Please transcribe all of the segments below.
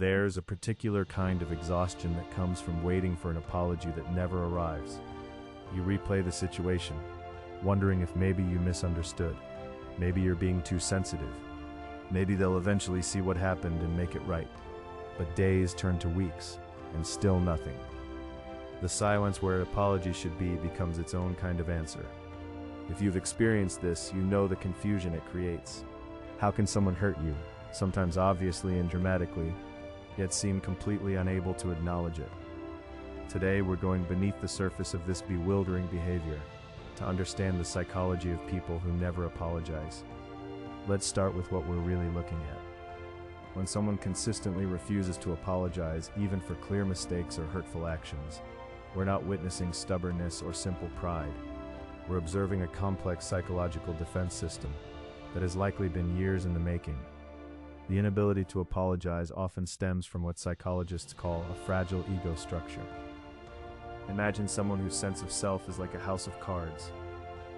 There's a particular kind of exhaustion that comes from waiting for an apology that never arrives. You replay the situation, wondering if maybe you misunderstood. Maybe you're being too sensitive. Maybe they'll eventually see what happened and make it right. But days turn to weeks, and still nothing. The silence where an apology should be becomes its own kind of answer. If you've experienced this, you know the confusion it creates. How can someone hurt you, sometimes obviously and dramatically, yet seem completely unable to acknowledge it? Today, we're going beneath the surface of this bewildering behavior to understand the psychology of people who never apologize. Let's start with what we're really looking at. When someone consistently refuses to apologize, even for clear mistakes or hurtful actions, we're not witnessing stubbornness or simple pride. We're observing a complex psychological defense system that has likely been years in the making. The inability to apologize often stems from what psychologists call a fragile ego structure. Imagine someone whose sense of self is like a house of cards.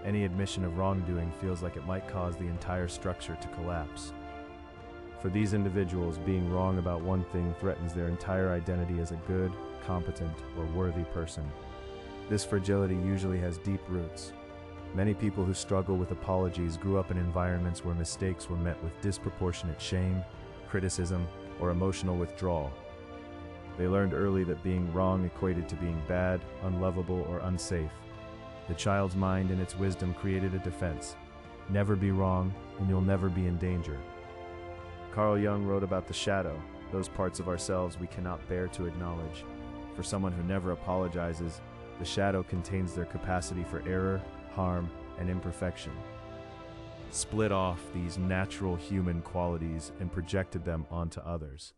Any admission of wrongdoing feels like it might cause the entire structure to collapse. For these individuals, being wrong about one thing threatens their entire identity as a good, competent, or worthy person. This fragility usually has deep roots. Many people who struggle with apologies grew up in environments where mistakes were met with disproportionate shame, criticism, or emotional withdrawal. They learned early that being wrong equated to being bad, unlovable, or unsafe. The child's mind, in its wisdom, created a defense. Never be wrong, and you'll never be in danger. Carl Jung wrote about the shadow, those parts of ourselves we cannot bear to acknowledge. For someone who never apologizes, the shadow contains their capacity for error, harm, and imperfection. Split off these natural human qualities and projected them onto others.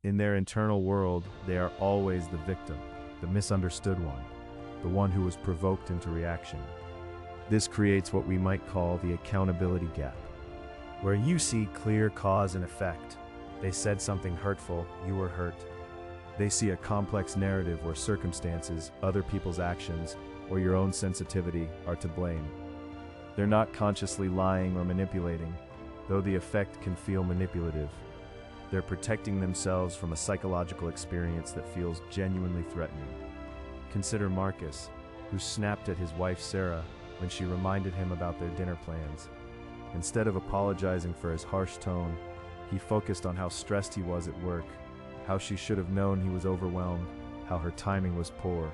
In their internal world, they are always the victim, the misunderstood one who was provoked into reaction. This creates what we might call the accountability gap, where you see clear cause and effect. They said something hurtful, you were hurt. They see a complex narrative where circumstances, other people's actions, or your own sensitivity are to blame. They're not consciously lying or manipulating, though the effect can feel manipulative. They're protecting themselves from a psychological experience that feels genuinely threatening. Consider Marcus, who snapped at his wife Sarah when she reminded him about their dinner plans. Instead of apologizing for his harsh tone, he focused on how stressed he was at work, how she should have known he was overwhelmed, how her timing was poor.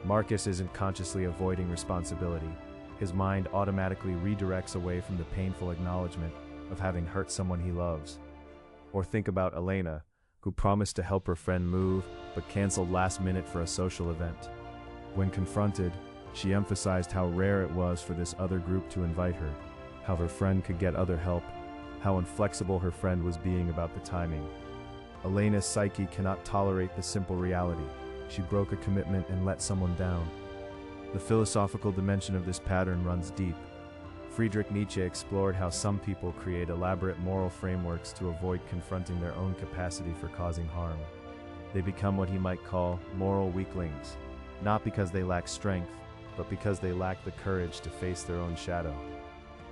Marcus isn't consciously avoiding responsibility. His mind automatically redirects away from the painful acknowledgement of having hurt someone he loves. Or think about Elena, who promised to help her friend move, but canceled last minute for a social event. When confronted, she emphasized how rare it was for this other group to invite her, how her friend could get other help, how inflexible her friend was being about the timing. Elena's psyche cannot tolerate the simple reality. She broke a commitment and let someone down. The philosophical dimension of this pattern runs deep. Friedrich Nietzsche explored how some people create elaborate moral frameworks to avoid confronting their own capacity for causing harm. They become what he might call moral weaklings, not because they lack strength, but because they lack the courage to face their own shadow.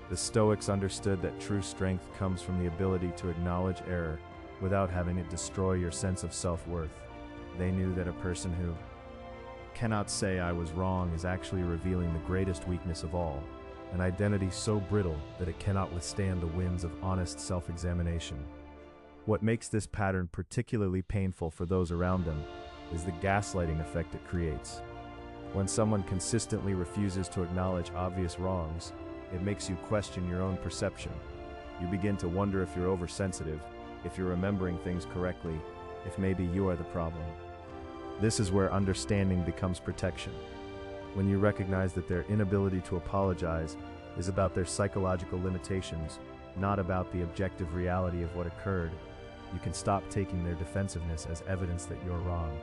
The Stoics understood that true strength comes from the ability to acknowledge error without having it destroy your sense of self-worth. They knew that a person who cannot say "I was wrong" is actually revealing the greatest weakness of all, an identity so brittle that it cannot withstand the winds of honest self-examination. What makes this pattern particularly painful for those around them is the gaslighting effect it creates. When someone consistently refuses to acknowledge obvious wrongs, it makes you question your own perception. You begin to wonder if you're oversensitive, if you're remembering things correctly, if maybe you are the problem. This is where understanding becomes protection. When you recognize that their inability to apologize is about their psychological limitations, not about the objective reality of what occurred, you can stop taking their defensiveness as evidence that you're wrong.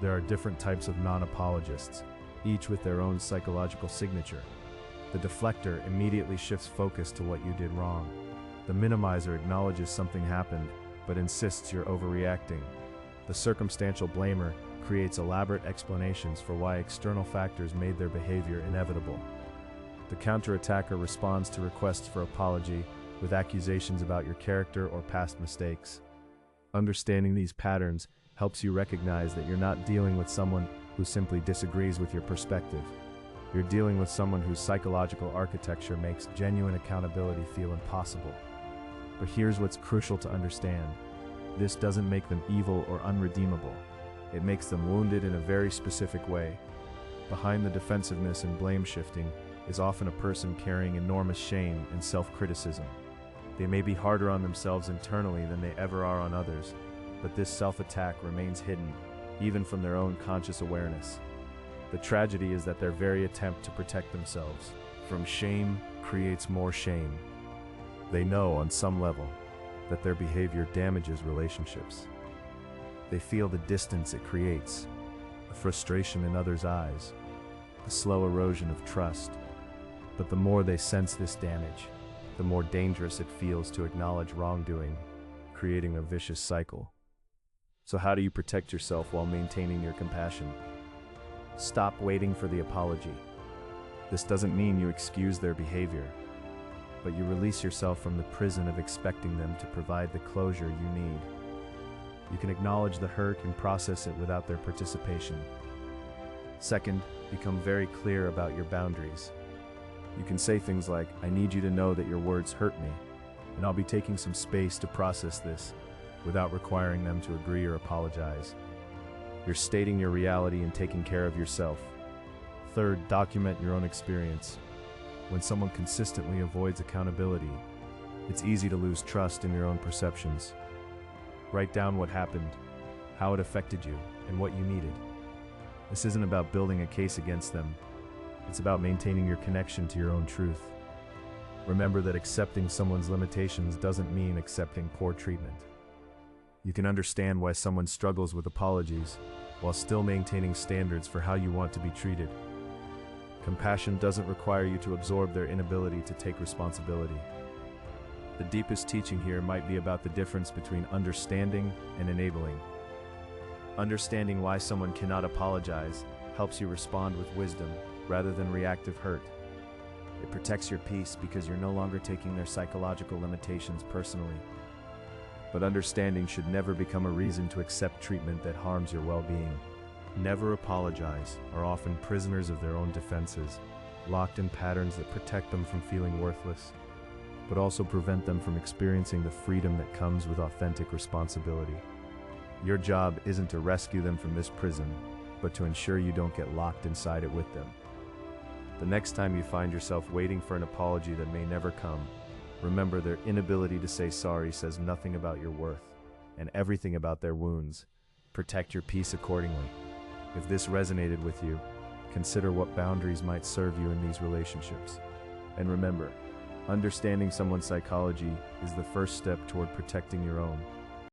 There are different types of non-apologists, each with their own psychological signature. The deflector immediately shifts focus to what you did wrong. The minimizer acknowledges something happened, but insists you're overreacting. The circumstantial blamer creates elaborate explanations for why external factors made their behavior inevitable. The counterattacker responds to requests for apology with accusations about your character or past mistakes. Understanding these patterns helps you recognize that you're not dealing with someone who simply disagrees with your perspective. You're dealing with someone whose psychological architecture makes genuine accountability feel impossible. But here's what's crucial to understand. This doesn't make them evil or unredeemable. It makes them wounded in a very specific way. Behind the defensiveness and blame shifting is often a person carrying enormous shame and self-criticism. They may be harder on themselves internally than they ever are on others, but this self-attack remains hidden, even from their own conscious awareness. The tragedy is that their very attempt to protect themselves from shame creates more shame. They know on some level that their behavior damages relationships. They feel the distance it creates, the frustration in others' eyes, the slow erosion of trust. But the more they sense this damage, the more dangerous it feels to acknowledge wrongdoing, creating a vicious cycle. So how do you protect yourself while maintaining your compassion? Stop waiting for the apology. This doesn't mean you excuse their behavior, but you release yourself from the prison of expecting them to provide the closure you need. You can acknowledge the hurt and process it without their participation. Second, become very clear about your boundaries. You can say things like, "I need you to know that your words hurt me, and I'll be taking some space to process this," without requiring them to agree or apologize. You're stating your reality and taking care of yourself. Third, document your own experience. When someone consistently avoids accountability, it's easy to lose trust in your own perceptions. Write down what happened, how it affected you, and what you needed. This isn't about building a case against them. It's about maintaining your connection to your own truth. Remember that accepting someone's limitations doesn't mean accepting poor treatment. You can understand why someone struggles with apologies while still maintaining standards for how you want to be treated. Compassion doesn't require you to absorb their inability to take responsibility. The deepest teaching here might be about the difference between understanding and enabling. Understanding why someone cannot apologize helps you respond with wisdom rather than reactive hurt. It protects your peace because you're no longer taking their psychological limitations personally. But understanding should never become a reason to accept treatment that harms your well-being. Never apologize are often prisoners of their own defenses, locked in patterns that protect them from feeling worthless, but also prevent them from experiencing the freedom that comes with authentic responsibility. Your job isn't to rescue them from this prison, but to ensure you don't get locked inside it with them. The next time you find yourself waiting for an apology that may never come, remember their inability to say sorry says nothing about your worth and everything about their wounds. Protect your peace accordingly. If this resonated with you, consider what boundaries might serve you in these relationships. And remember, understanding someone's psychology is the first step toward protecting your own.